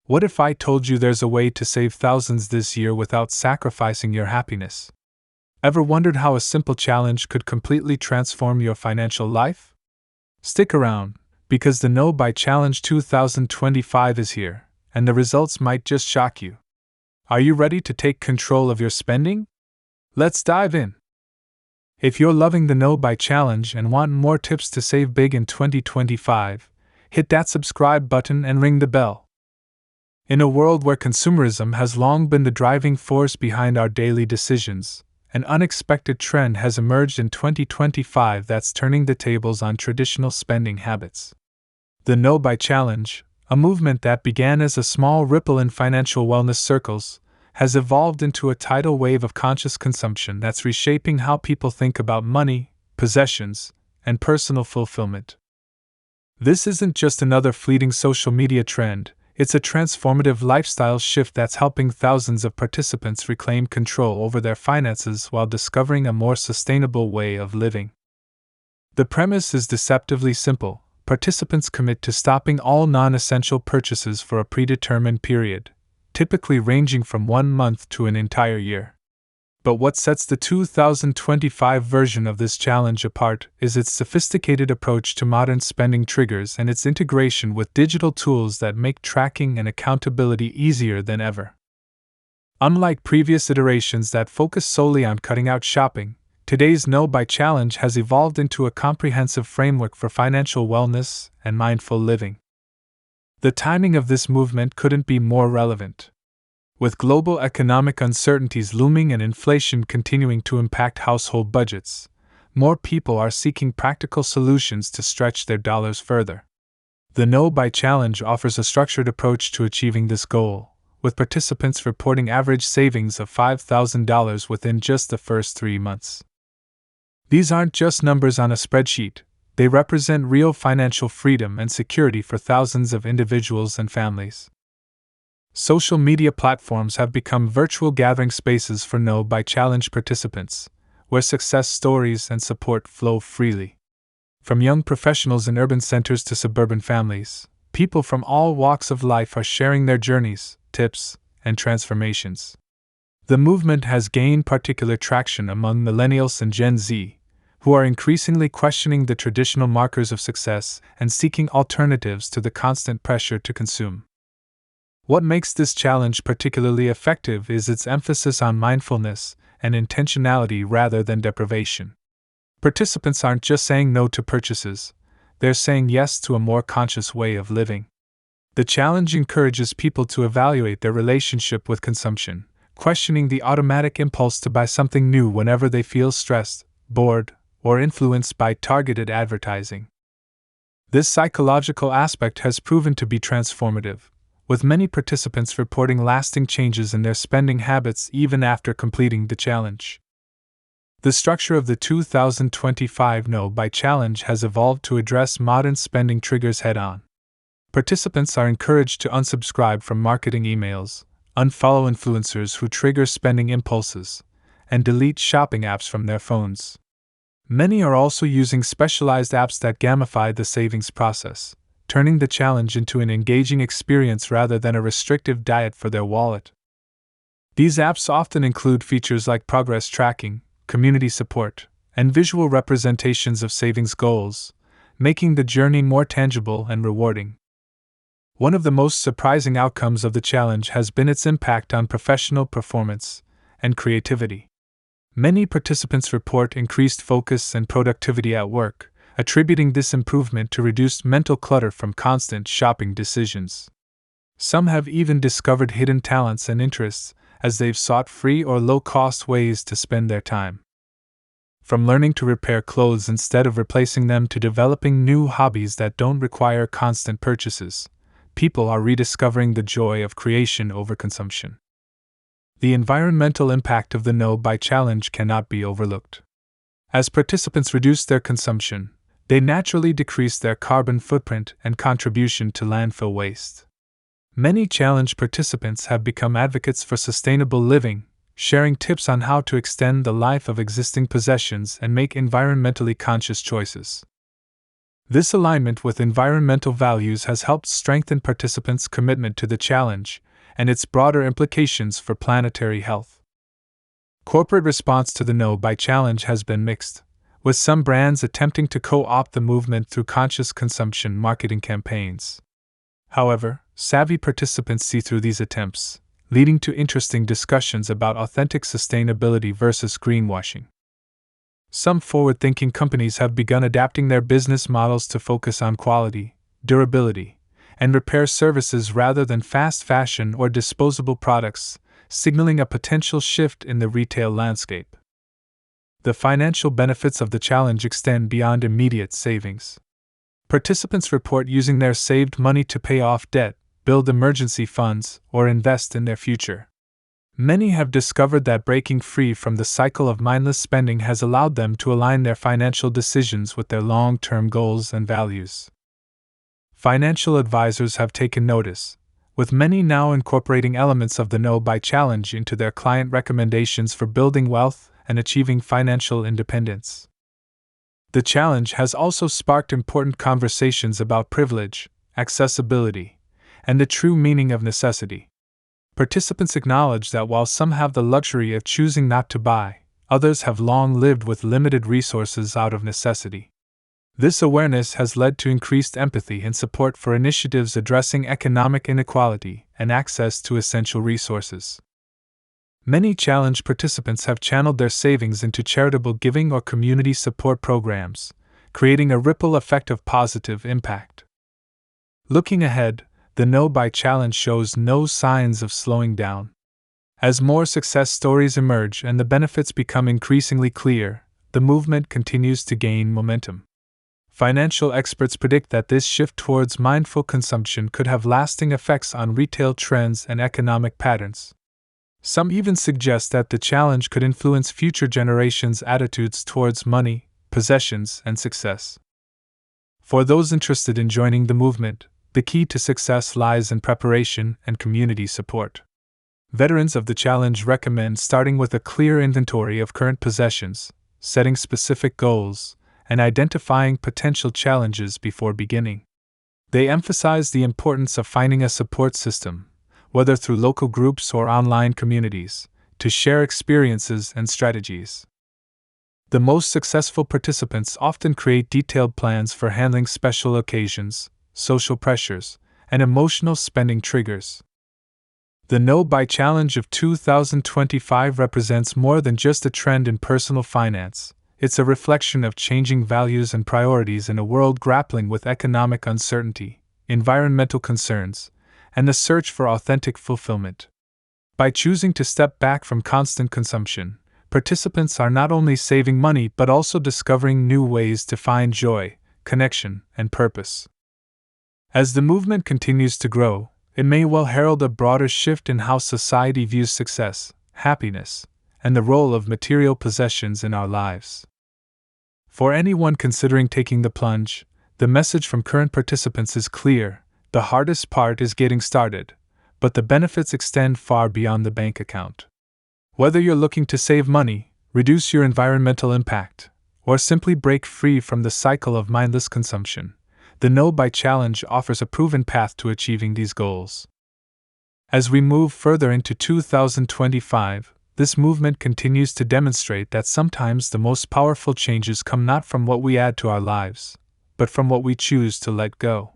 What if I told you there's a way to save thousands this year without sacrificing your happiness? Ever wondered how a simple challenge could completely transform your financial life? Stick around, because the No Buy Challenge 2025 is here, and the results might just shock you. Are you ready to take control of your spending? Let's dive in. If you're loving the No Buy Challenge and want more tips to save big in 2025, hit that subscribe button and ring the bell. In a world where consumerism has long been the driving force behind our daily decisions, an unexpected trend has emerged in 2025 that's turning the tables on traditional spending habits. The No Buy Challenge, a movement that began as a small ripple in financial wellness circles, has evolved into a tidal wave of conscious consumption that's reshaping how people think about money, possessions, and personal fulfillment. This isn't just another fleeting social media trend, it's a transformative lifestyle shift that's helping thousands of participants reclaim control over their finances while discovering a more sustainable way of living. The premise is deceptively simple. Participants commit to stopping all non-essential purchases for a predetermined period, typically ranging from 1 month to an entire year. But what sets the 2025 version of this challenge apart is its sophisticated approach to modern spending triggers and its integration with digital tools that make tracking and accountability easier than ever. Unlike previous iterations that focus solely on cutting out shopping, today's No Buy Challenge has evolved into a comprehensive framework for financial wellness and mindful living. The timing of this movement couldn't be more relevant. With global economic uncertainties looming and inflation continuing to impact household budgets, more people are seeking practical solutions to stretch their dollars further. The No Buy Challenge offers a structured approach to achieving this goal, with participants reporting average savings of $5,000 within just the first 3 months. These aren't just numbers on a spreadsheet, they represent real financial freedom and security for thousands of individuals and families. Social media platforms have become virtual gathering spaces for No Buy Challenge participants, where success stories and support flow freely. From young professionals in urban centers to suburban families, people from all walks of life are sharing their journeys, tips, and transformations. The movement has gained particular traction among millennials and Gen Z, who are increasingly questioning the traditional markers of success and seeking alternatives to the constant pressure to consume. What makes this challenge particularly effective is its emphasis on mindfulness and intentionality rather than deprivation. Participants aren't just saying no to purchases, they're saying yes to a more conscious way of living. The challenge encourages people to evaluate their relationship with consumption, questioning the automatic impulse to buy something new whenever they feel stressed, bored, or influenced by targeted advertising. This psychological aspect has proven to be transformative, with many participants reporting lasting changes in their spending habits even after completing the challenge. The structure of the 2025 No Buy Challenge has evolved to address modern spending triggers head-on. Participants are encouraged to unsubscribe from marketing emails, unfollow influencers who trigger spending impulses, and delete shopping apps from their phones. Many are also using specialized apps that gamify the savings process, turning the challenge into an engaging experience rather than a restrictive diet for their wallet. These apps often include features like progress tracking, community support, and visual representations of savings goals, making the journey more tangible and rewarding. One of the most surprising outcomes of the challenge has been its impact on professional performance and creativity. Many participants report increased focus and productivity at work, attributing this improvement to reduced mental clutter from constant shopping decisions. Some have even discovered hidden talents and interests as they've sought free or low-cost ways to spend their time. From learning to repair clothes instead of replacing them to developing new hobbies that don't require constant purchases, people are rediscovering the joy of creation over consumption. The environmental impact of the No Buy Challenge cannot be overlooked. As participants reduce their consumption, they naturally decrease their carbon footprint and contribution to landfill waste. Many challenge participants have become advocates for sustainable living, sharing tips on how to extend the life of existing possessions and make environmentally conscious choices. This alignment with environmental values has helped strengthen participants' commitment to the challenge and its broader implications for planetary health. Corporate response to the No Buy Challenge has been mixed, with some brands attempting to co-opt the movement through conscious consumption marketing campaigns. However, savvy participants see through these attempts, leading to interesting discussions about authentic sustainability versus greenwashing. Some forward-thinking companies have begun adapting their business models to focus on quality, durability, and repair services rather than fast fashion or disposable products, signaling a potential shift in the retail landscape. The financial benefits of the challenge extend beyond immediate savings. Participants report using their saved money to pay off debt, build emergency funds, or invest in their future. Many have discovered that breaking free from the cycle of mindless spending has allowed them to align their financial decisions with their long-term goals and values. Financial advisors have taken notice, with many now incorporating elements of the No Buy Challenge into their client recommendations for building wealth and achieving financial independence. The challenge has also sparked important conversations about privilege, accessibility, and the true meaning of necessity. Participants acknowledge that while some have the luxury of choosing not to buy, others have long lived with limited resources out of necessity. This awareness has led to increased empathy and support for initiatives addressing economic inequality and access to essential resources. Many challenge participants have channeled their savings into charitable giving or community support programs, creating a ripple effect of positive impact. Looking ahead, the No Buy Challenge shows no signs of slowing down. As more success stories emerge and the benefits become increasingly clear, the movement continues to gain momentum. Financial experts predict that this shift towards mindful consumption could have lasting effects on retail trends and economic patterns. Some even suggest that the challenge could influence future generations' attitudes towards money, possessions, and success. For those interested in joining the movement, the key to success lies in preparation and community support. Veterans of the challenge recommend starting with a clear inventory of current possessions, setting specific goals, and identifying potential challenges before beginning. They emphasize the importance of finding a support system, whether through local groups or online communities, to share experiences and strategies. The most successful participants often create detailed plans for handling special occasions, social pressures, and emotional spending triggers. The No Buy Challenge of 2025 represents more than just a trend in personal finance. It's a reflection of changing values and priorities in a world grappling with economic uncertainty, environmental concerns, and the search for authentic fulfillment. By choosing to step back from constant consumption, participants are not only saving money but also discovering new ways to find joy, connection, and purpose. As the movement continues to grow, it may well herald a broader shift in how society views success, happiness, and the role of material possessions in our lives. For anyone considering taking the plunge, the message from current participants is clear. The hardest part is getting started, but the benefits extend far beyond the bank account. Whether you're looking to save money, reduce your environmental impact, or simply break free from the cycle of mindless consumption, the No Buy Challenge offers a proven path to achieving these goals. As we move further into 2025, this movement continues to demonstrate that sometimes the most powerful changes come not from what we add to our lives, but from what we choose to let go.